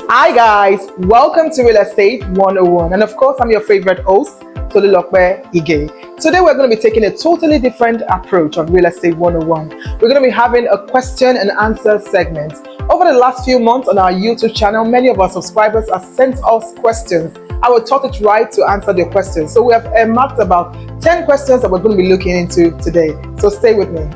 Hi guys, welcome to Real Estate 101, and of course I'm your favorite host, Tolulokpe Ige. Today we're going to be taking a totally different approach on Real Estate 101. We're going to be having a question and answer segment. Over the last few months on our YouTube channel, many of our subscribers have sent us questions and we thought it right to answer their questions. So we have marked about 10 questions that we're going to be looking into today. So stay with me.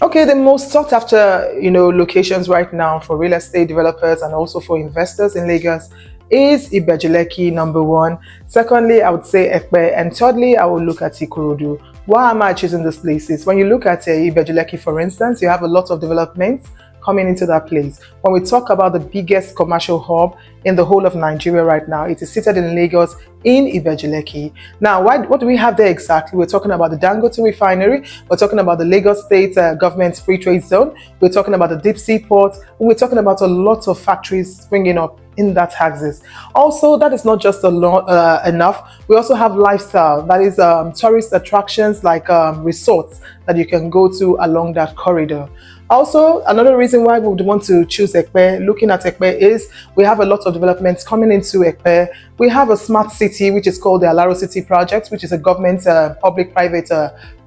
Okay, the most sought after, locations right now for real estate developers and also for investors in Lagos is Ibeju-Lekki, number one. Secondly, I would say Epe, and thirdly, I would look at Ikorodu. Why am I choosing these places? When you look at Ibeju-Lekki, for instance, you have a lot of developments coming into that place. When we talk about the biggest commercial hub in the whole of Nigeria right now, it is seated in Lagos in Ibeju-Lekki. Now, what do we have there exactly? We're talking about the Dangote refinery, we're talking about the Lagos State government's free trade zone, we're talking about the deep sea port, and we're talking about a lot of factories springing up in that axis. Also, that is not just enough. We also have lifestyle, that is tourist attractions like resorts that you can go to along that corridor. Also, another reason why we would want to choose Epe, looking at Epe, is we have a lot of developments coming into Epe. We have a smart city, which is called the Alaro City Project, which is a government public-private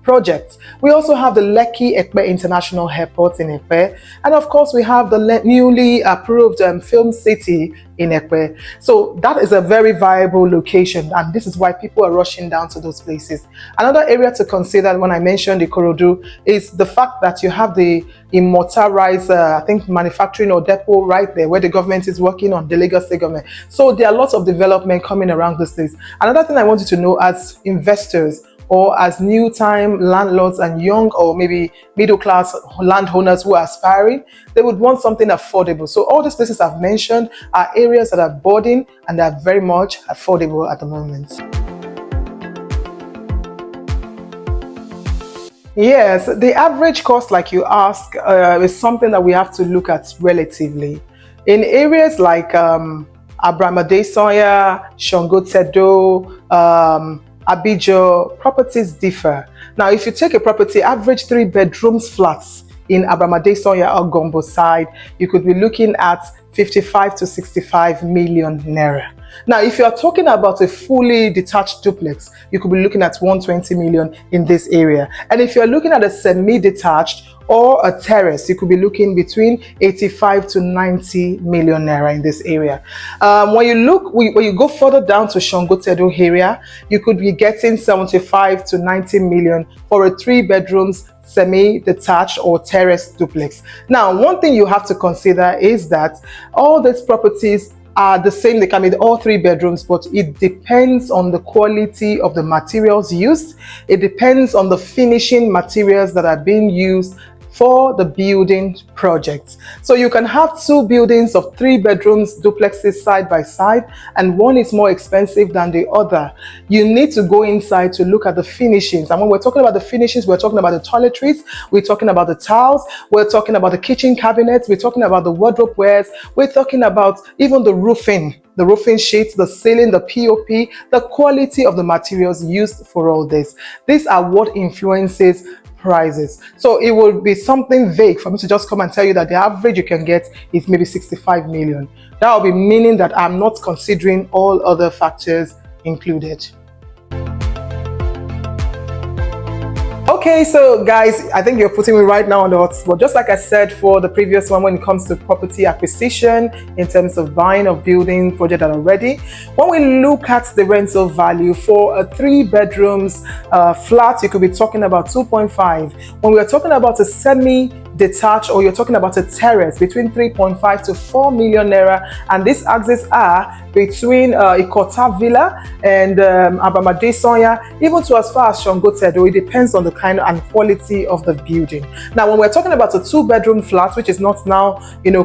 project. We also have the Lekki Epe International Airport in Epe, and of course we have the newly approved film city in Epe. So that is a very viable location, and this is why people are rushing down to those places. Another area to consider when I mentioned Ikorodu is the fact that you have the immortalized, manufacturing or depot right there where the government is working on, the Lagos State government. So there are lots of development coming around this place. Another thing I want you to know as investors, or as new time landlords and young or maybe middle class landowners who are aspiring, they would want something affordable. So all these places I've mentioned are areas that are budding and they are very much affordable at the moment. Yes, the average cost, like you ask, is something that we have to look at relatively. In areas like Abraham Adesanya, Sango Tedo, Abijo, properties differ. Now, if you take a property, average 3 bedrooms flats in Abraham Adesanya or Gombo side, you could be looking at 55 to 65 million naira. Now, if you are talking about a fully detached duplex, you could be looking at 120 million in this area. And if you're looking at a semi-detached or a terrace, you could be looking between 85 to 90 million naira in this area. When you go further down to Sango Tedo area, you could be getting 75 to 90 million for a 3 bedrooms semi-detached or terrace duplex. Now, one thing you have to consider is that all these properties are the same. They can be all 3 bedrooms, but it depends on the quality of the materials used. It depends on the finishing materials that are being used for the building project. So you can have 2 buildings of 3 bedrooms duplexes side by side, and one is more expensive than the other. You need to go inside to look at the finishings. And when we're talking about the finishings, we're talking about the toiletries, we're talking about the tiles, we're talking about the kitchen cabinets, we're talking about the wardrobe wares, we're talking about even the roofing sheets, the ceiling, the POP, the quality of the materials used for all this. These are what influences prices. So it would be something vague for me to just come and tell you that the average you can get is maybe 65 million. That will be meaning that I'm not considering all other factors included. Okay, so guys, I think you're putting me right now on the hot spot. Just like I said for the previous one, when it comes to property acquisition, in terms of buying or building projects that are ready, when we look at the rental value for a 3 bedrooms flat, you could be talking about 2.5. When we're talking about a semi-detached or you're talking about a terrace, between 3.5 to 4 million naira, and these axes are between Ikota Villa and Abraham Adesanya, even to as far as Sango Tedo. It depends on the kind and quality of the building. Now, when we're talking about a 2-bedroom flat, which is not now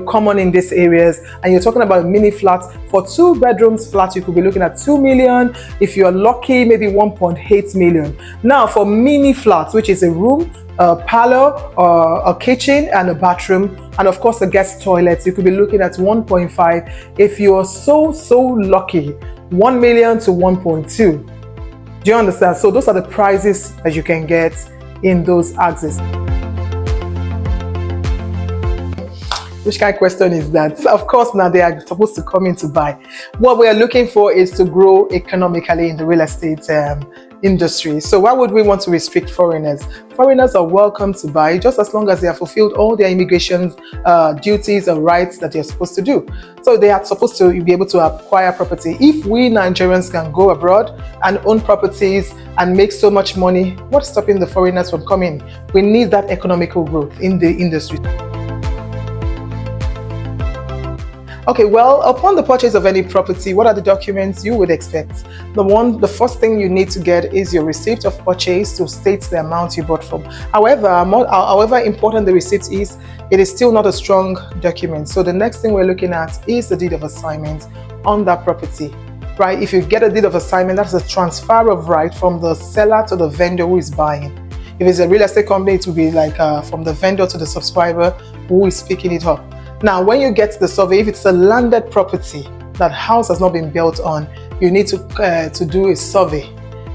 common in these areas, and you're talking about a mini flat, for 2 bedrooms flat, you could be looking at 2 million. If you're lucky, maybe 1.8 million. Now, for mini flats, which is a room, a parlor, a kitchen and a bathroom, and of course a guest toilet, you could be looking at 1.5. If you're so lucky, 1 million to 1.2. Do you understand? So those are the prices that you can get in those axes. Which kind of question is that? Of course, now they are supposed to come in to buy. What we are looking for is to grow economically in the real estate industry. So why would we want to restrict foreigners? Foreigners are welcome to buy just as long as they have fulfilled all their immigration duties and rights that they're supposed to do. So they are supposed to be able to acquire property. If we Nigerians can go abroad and own properties and make so much money, what's stopping the foreigners from coming? We need that economical growth in the industry. Okay, well, upon the purchase of any property, what are the documents you would expect? The first thing you need to get is your receipt of purchase to state the amount you bought from. However important the receipt is, it is still not a strong document. So the next thing we're looking at is the deed of assignment on that property, right? If you get a deed of assignment, that's a transfer of right from the seller to the vendor who is buying. If it's a real estate company, it will be like from the vendor to the subscriber who is picking it up. Now, when you get the survey, if it's a landed property, that house has not been built on, you need to do a survey.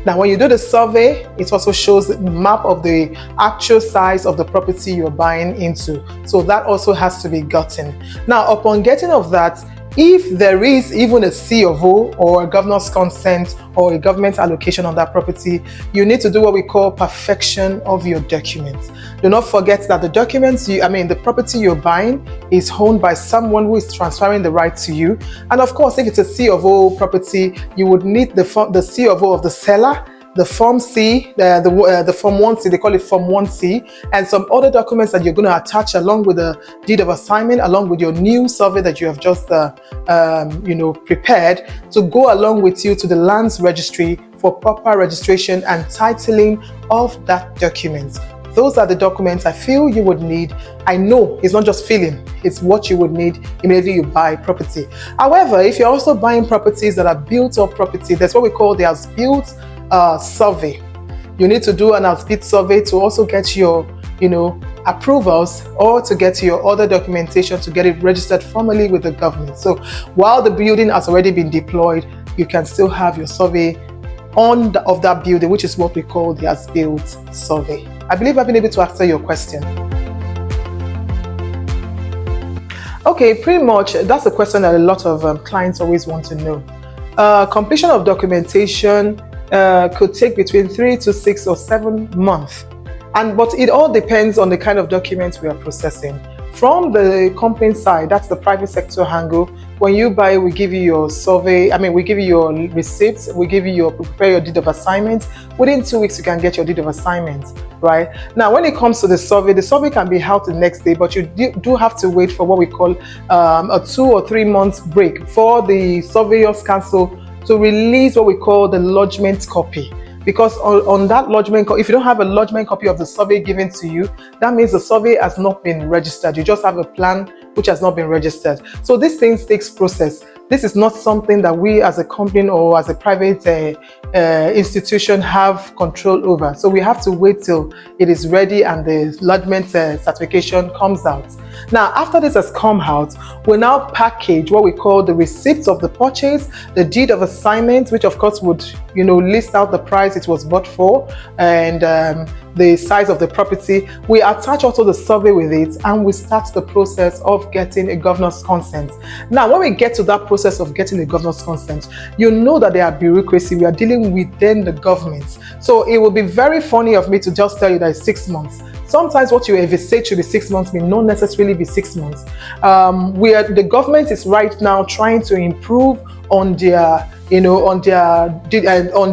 Now, when you do the survey, it also shows the map of the actual size of the property you're buying into. So that also has to be gotten. Now, upon getting of that, if there is even a C of O or a governor's consent or a government allocation on that property, you need to do what we call perfection of your documents. Do not forget that the property you're buying is owned by someone who is transferring the right to you. And of course, if it's a C of O property, you would need the C of O of the seller, the Form C, the Form 1C, they call it Form 1C, and some other documents that you're going to attach along with the deed of assignment, along with your new survey that you have just prepared to go along with you to the lands registry for proper registration and titling of that document. Those are the documents I feel you would need. I know it's not just feeling, it's what you would need immediately you buy property. However, if you're also buying properties that are built up property, that's what we call the as-built survey. You need to do an as-built survey to also get your approvals or to get your other documentation to get it registered formally with the government. So while the building has already been deployed, you can still have your survey of that building, which is what we call the as-built survey. I believe I've been able to answer your question. Okay, pretty much that's a question that a lot of clients always want to know. Completion of documentation could take between 3 to 6 or 7 months. But it all depends on the kind of documents we are processing. From the company side, that's the private sector angle. When you buy, we give you your survey. We give you your receipts. We prepare your deed of assignment. Within 2 weeks, you can get your deed of assignment, right? Now, when it comes to the survey can be held the next day, but you do have to wait for what we call a 2 or 3 months break for the surveyor's council to release what we call the lodgement copy. Because on that lodgement copy, if you don't have a lodgement copy of the survey given to you, that means the survey has not been registered. You just have a plan which has not been registered. So these things takes process. This is not something that we as a company or as a private institution have control over. So we have to wait till it is ready and the lodgement certification comes out. Now, after this has come out, we now package what we call the receipts of the purchase, the deed of assignment, which of course would, list out the price it was bought for and the size of the property. We attach also the survey with it and we start the process of getting a governor's consent. Now, when we get to that process of getting the governor's consent, you know that there are bureaucracy. We are dealing within the government. So it will be very funny of me to just tell you that it's 6 months. Sometimes what you say should be 6 months may not necessarily be 6 months. The government is right now trying to improve on their on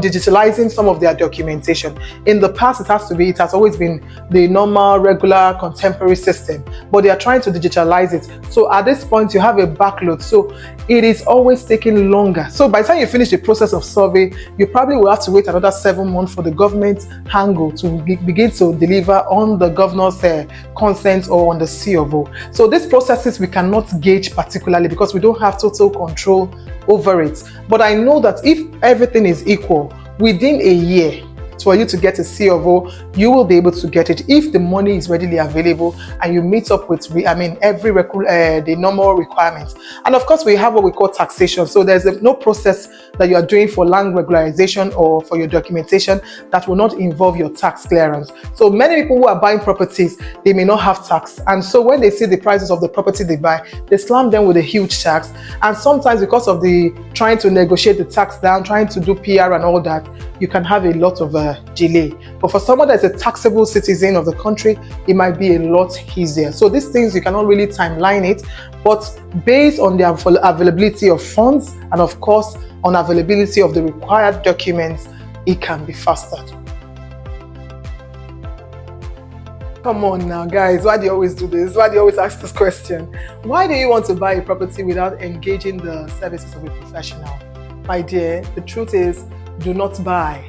digitalizing some of their documentation. In the past, it has always been the normal, regular, contemporary system, but they are trying to digitalize it. So at this point, you have a backlog. So it is always taking longer. So by the time you finish the process of survey, you probably will have to wait another 7 months for the government angle to begin to deliver on the governor's consent or on the C of O. So these processes we cannot gauge particularly because we don't have total control over it. But I know that if everything is equal, within a year, for you to get a C of O, you will be able to get it if the money is readily available and you meet up with the normal requirements. And of course, we have what we call taxation. So there's no process that you are doing for land regularization or for your documentation that will not involve your tax clearance. So many people who are buying properties, they may not have tax, and so when they see the prices of the property they buy, they slam them with a huge tax. And sometimes because of the trying to negotiate the tax down, trying to do PR and all that, you can have a lot of delay. But for someone that's a taxable citizen of the country, it might be a lot easier. So these things, you cannot really timeline it, but based on the availability of funds and of course on availability of the required documents, it can be faster. Come on now, guys, why do you always do this? Why do you always ask this question? Why do you want to buy a property without engaging the services of a professional? My dear, the truth is, do not buy.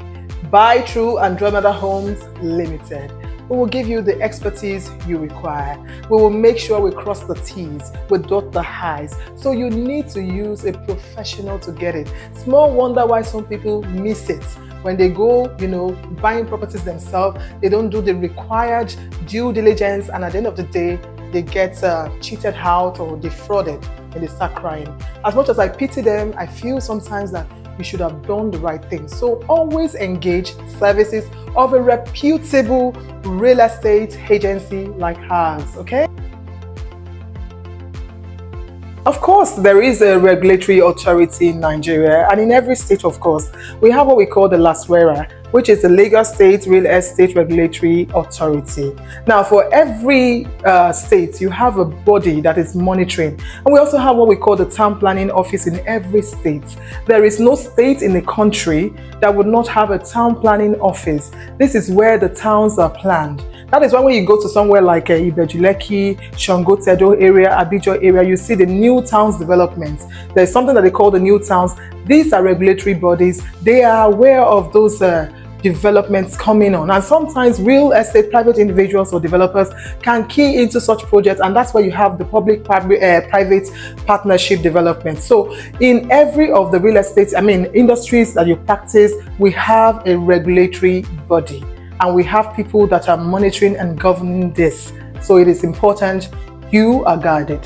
Buy through Andromeda Homes Limited. We will give you the expertise you require. We will make sure we cross the T's, we dot the I's. So you need to use a professional to get it. Small wonder why some people miss it. When they go, buying properties themselves, they don't do the required due diligence, and at the end of the day, they get cheated out or defrauded and they start crying. As much as I pity them, I feel sometimes that you should have done the right thing. So always engage services of a reputable real estate agency like ours, okay? Of course, there is a regulatory authority in Nigeria, and in every state, of course, we have what we call the LASWERA, which is the Lagos State Real Estate Regulatory Authority. Now, for every state, you have a body that is monitoring. And we also have what we call the Town Planning Office in every state. There is no state in the country that would not have a Town Planning Office. This is where the towns are planned. That is why when you go to somewhere like Ibeju-Lekki, Sango-Tedo area, Abijo area, you see the new towns developments. There's something that they call the new towns. These are regulatory bodies. They are aware of those developments coming on, and sometimes real estate private individuals or developers can key into such projects, and that's where you have the public-private partnership development. So in every of the real estate industries that you practice, we have a regulatory body, and we have people that are monitoring and governing this. So it is important you are guided.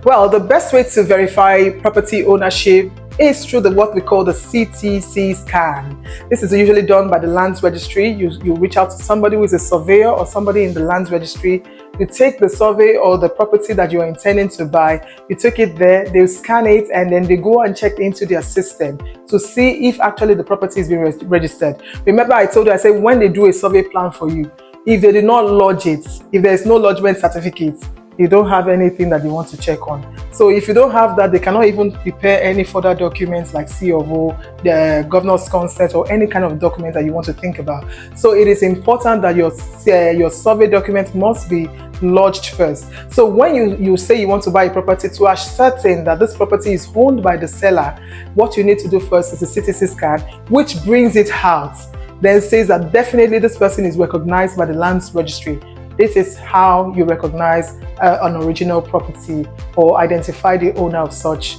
Well, the best way to verify property ownership is through what we call the CTC scan. This is usually done by the Lands Registry. You reach out to somebody who is a surveyor or somebody in the Lands Registry. You take the survey or the property that you are intending to buy, you take it there, they scan it, and then they go and check into their system to see if actually the property is being registered. Remember I told you, I said when they do a survey plan for you, if they did not lodge it, if there is no lodgement certificate, you don't have anything that you want to check on. So if you don't have that, they cannot even prepare any further documents like C of O, the governor's consent, or any kind of document that you want to think about. So it is important that your survey document must be lodged first. So when you say you want to buy a property, to ascertain that this property is owned by the seller, what you need to do first is a CTC scan, which brings it out. Then says that definitely this person is recognized by the Lands Registry. This is how you recognize an original property or identify the owner of such,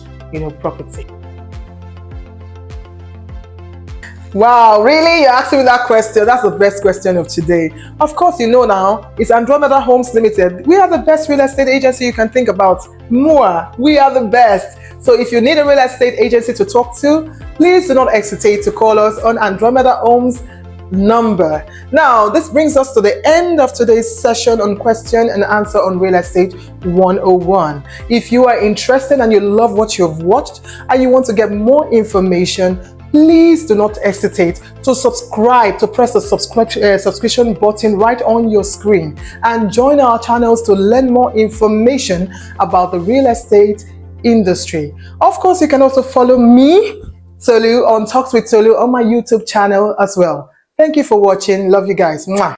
property. Wow, really? You're asking me that question? That's the best question of today. Of course, now, it's Andromeda Homes Limited. We are the best real estate agency you can think about. More, we are the best. So if you need a real estate agency to talk to, please do not hesitate to call us on Andromeda Homes number. Now, this brings us to the end of today's session on question and answer on Real Estate 101. If you are interested and you love what you've watched and you want to get more information, please do not hesitate to subscribe, to press the subscription button right on your screen and join our channels to learn more information about the real estate industry. Of course, you can also follow me, Tolu, on Talks with Tolu on my YouTube channel as well. Thank you for watching. Love you guys. Mwah.